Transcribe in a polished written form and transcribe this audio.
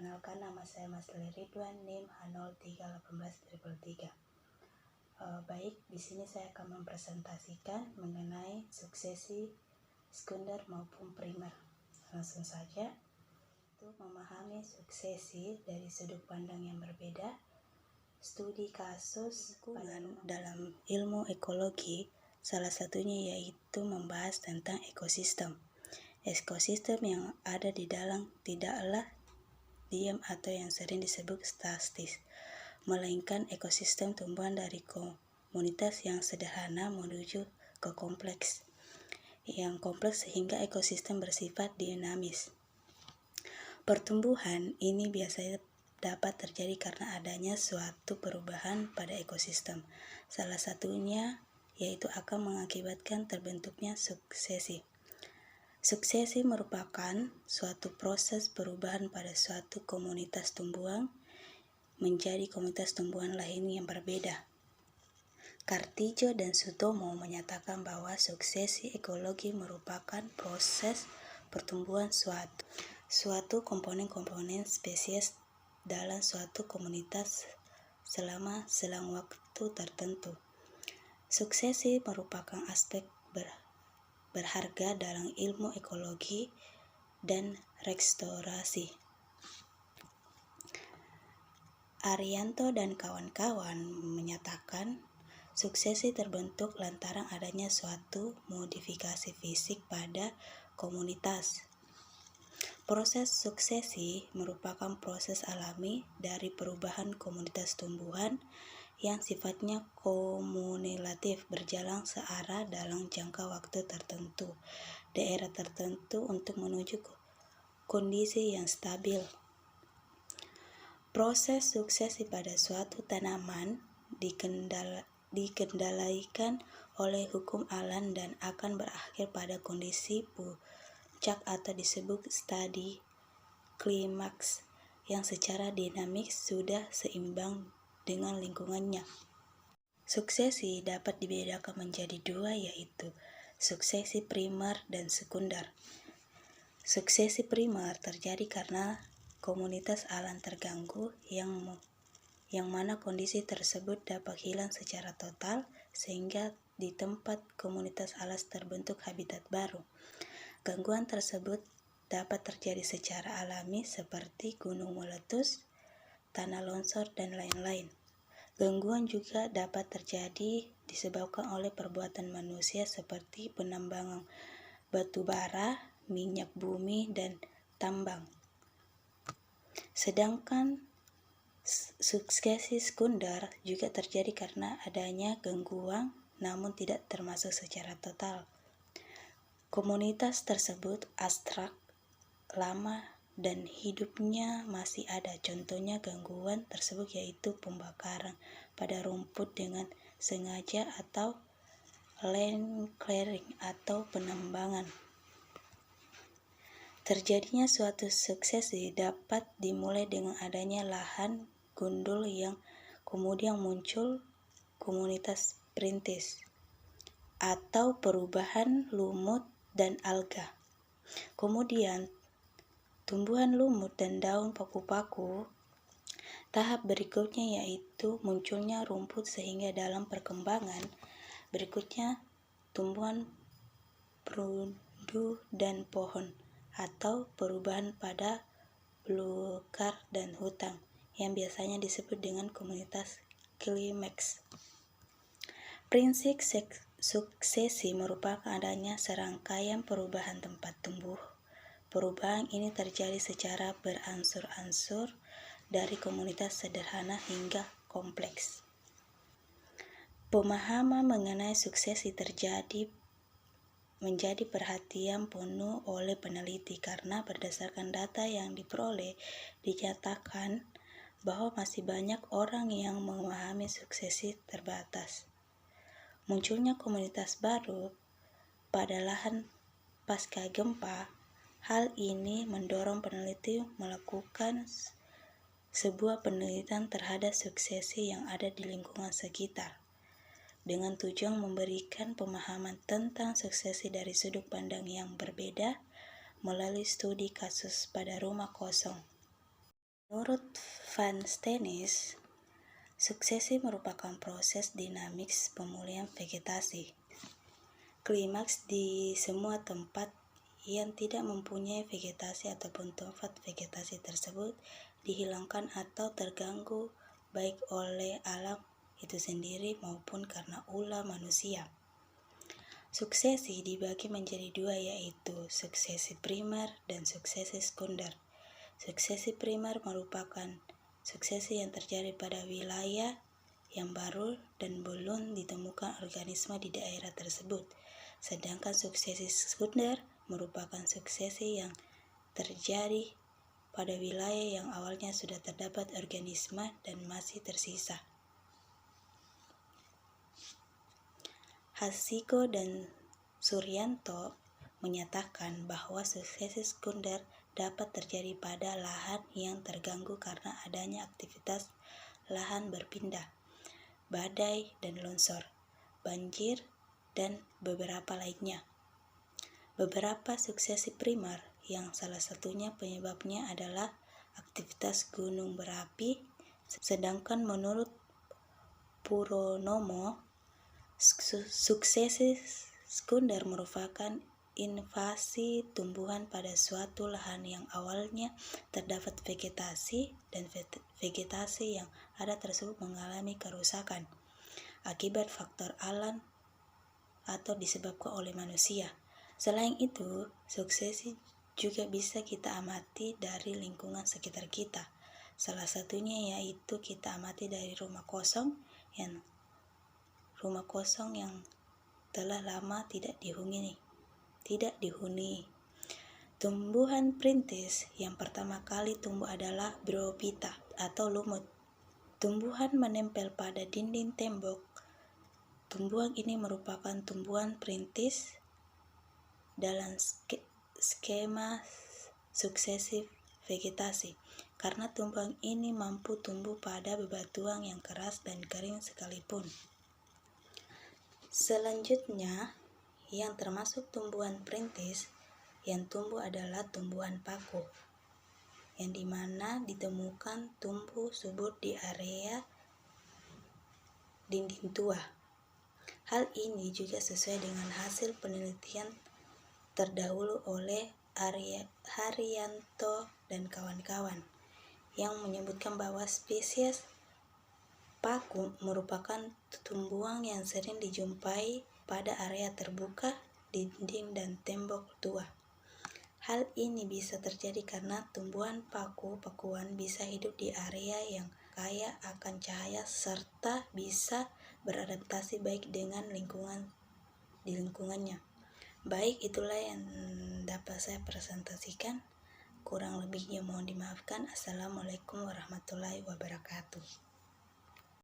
Perkenalkan, nama saya Masli Ridwan, NIM H031833. Baik, di sini saya akan mempresentasikan mengenai suksesi sekunder maupun primer. Langsung saja, untuk memahami suksesi dari sudut pandang yang berbeda, studi kasus dalam ilmu ekologi, salah satunya yaitu membahas tentang ekosistem. Ekosistem yang ada di dalam tidaklah diam atau yang sering disebut statis, melainkan ekosistem tumbuhan dari komunitas yang sederhana menuju ke kompleks. Yang kompleks sehingga ekosistem bersifat dinamis. Pertumbuhan ini biasanya dapat terjadi karena adanya suatu perubahan pada ekosistem. Salah satunya yaitu akan mengakibatkan terbentuknya suksesi. Suksesi merupakan suatu proses perubahan pada suatu komunitas tumbuhan menjadi komunitas tumbuhan lain yang berbeda. Kartijo dan Sutomo menyatakan bahwa suksesi ekologi merupakan proses pertumbuhan suatu komponen-komponen spesies dalam suatu komunitas selama selang waktu tertentu. Suksesi merupakan aspek berharga dalam ilmu ekologi dan restorasi. Arianto dan kawan-kawan menyatakan suksesi terbentuk lantaran adanya suatu modifikasi fisik pada komunitas. Proses suksesi merupakan proses alami dari perubahan komunitas tumbuhan yang sifatnya kumulatif, berjalan searah dalam jangka waktu tertentu, daerah tertentu untuk menuju kondisi yang stabil. Proses suksesi pada suatu tanaman dikendalikan oleh hukum alam dan akan berakhir pada kondisi puncak atau disebut stadi klimaks yang secara dinamis sudah seimbang dengan lingkungannya. Suksesi dapat dibedakan menjadi dua, yaitu suksesi primer dan sekunder. Suksesi primer terjadi karena komunitas alam terganggu yang mana kondisi tersebut dapat hilang secara total sehingga di tempat komunitas alam terbentuk habitat baru. Gangguan tersebut dapat terjadi secara alami seperti gunung meletus, tanah longsor, dan lain-lain. Gangguan juga dapat terjadi disebabkan oleh perbuatan manusia seperti penambangan batu bara, minyak bumi, dan tambang. Sedangkan suksesi sekunder juga terjadi karena adanya gangguan namun tidak termasuk secara total. Komunitas tersebut abstrak, lama, dan hidupnya masih ada. Contohnya gangguan tersebut yaitu pembakaran pada rumput dengan sengaja atau land clearing atau penambangan. Terjadinya suatu suksesi dapat dimulai dengan adanya lahan gundul yang kemudian muncul komunitas perintis atau perubahan lumut dan alga. Kemudian tumbuhan lumut dan daun paku-paku. Tahap berikutnya yaitu munculnya rumput sehingga dalam perkembangan berikutnya tumbuhan produk dan pohon atau perubahan pada belukar dan hutan yang biasanya disebut dengan komunitas klimaks. Prinsip suksesi merupakan adanya serangkaian perubahan tempat tumbuh. Perubahan ini terjadi secara beransur-ansur dari komunitas sederhana hingga kompleks. Pemahaman mengenai suksesi menjadi perhatian penuh oleh peneliti karena berdasarkan data yang diperoleh dinyatakan bahwa masih banyak orang yang memahami suksesi terbatas. Munculnya komunitas baru pada lahan pasca gempa. Hal ini mendorong peneliti melakukan sebuah penelitian terhadap suksesi yang ada di lingkungan sekitar dengan tujuan memberikan pemahaman tentang suksesi dari sudut pandang yang berbeda melalui studi kasus pada rumah kosong. Menurut Van Stenis, suksesi merupakan proses dinamis pemulihan vegetasi. Klimaks di semua tempat yang tidak mempunyai vegetasi ataupun tempat vegetasi tersebut dihilangkan atau terganggu baik oleh alam itu sendiri maupun karena ulah manusia. Suksesi dibagi menjadi dua, yaitu suksesi primer dan suksesi sekunder. Suksesi primer merupakan suksesi yang terjadi pada wilayah yang baru dan belum ditemukan organisme di daerah tersebut. Sedangkan suksesi sekunder merupakan suksesi yang terjadi pada wilayah yang awalnya sudah terdapat organisme dan masih tersisa. Hasiko dan Suryanto menyatakan bahwa suksesi sekunder dapat terjadi pada lahan yang terganggu karena adanya aktivitas lahan berpindah, badai dan longsor, banjir, dan beberapa lainnya. Beberapa suksesi primer yang salah satunya penyebabnya adalah aktivitas gunung berapi, sedangkan menurut Purnomo, suksesi sekunder merupakan invasi tumbuhan pada suatu lahan yang awalnya terdapat vegetasi dan vegetasi yang ada tersebut mengalami kerusakan akibat faktor alam atau disebabkan oleh manusia. Selain itu, suksesi juga bisa kita amati dari lingkungan sekitar kita. Salah satunya yaitu kita amati dari rumah kosong yang telah lama tidak dihuni. Tumbuhan perintis yang pertama kali tumbuh adalah Bryophyta atau lumut. Tumbuhan menempel pada dinding tembok. Tumbuhan ini merupakan tumbuhan perintis dalam skema suksesi vegetasi, karena tumbuhan ini mampu tumbuh pada bebatuan yang keras dan kering sekalipun. Selanjutnya, yang termasuk tumbuhan perintis yang tumbuh adalah tumbuhan paku, yang dimana ditemukan tumbuh subur di area dinding tua. Hal ini juga sesuai dengan hasil penelitian terdahulu oleh Haryanto dan kawan-kawan, yang menyebutkan bahwa spesies paku merupakan tumbuhan yang sering dijumpai pada area terbuka, dinding dan tembok tua. Hal ini bisa terjadi karena tumbuhan paku-pakuan bisa hidup di area yang kaya akan cahaya serta bisa beradaptasi baik dengan lingkungannya. Baik, itulah yang dapat saya presentasikan. Kurang lebihnya mohon dimaafkan. Assalamualaikum warahmatullahi wabarakatuh.